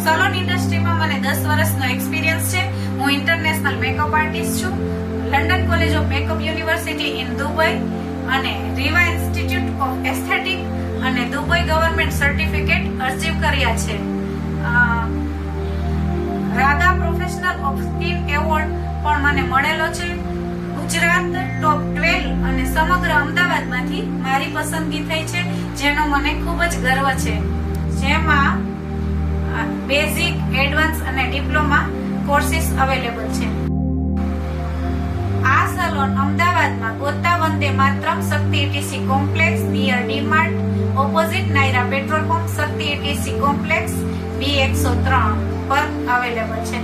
Salon ઇન્ડસ્ટ્રીમાં મને 10 વર્ષનો એક્સપિરિયન્સ છે. હું ઇન્ટરનેશનલ મેકઅપ આર્ટિસ્ટ છું. London college of makeup university in Dubai અને રીવા ઇન્સ્ટિટ્યૂટ ઓફ એસ્થેટિક અને દુબઈ ગવર્મેન્ટ સર્ટિફિકેટ અચીવ કર્યા છે. Radha professional of skin award પણ મને મળેલો છે. ગુજરાત ટોપ 12 અને સમગ્ર અમદાવાદમાંથી મારી પસંદગી થઈ છે, જેનો મને ખૂબ જ ગર્વ છે. જેમાં બેઝિક, એડવાન્સ અને ડિપ્લોમા કોર્સિસ અવેલેબલ છે. આ સલોન અમદાવાદમાં Gota Vande Mataram Shakti ATC complex near DMart opposite Nayara petrol pump Shakti ATC complex B103 પર અવેલેબલ છે.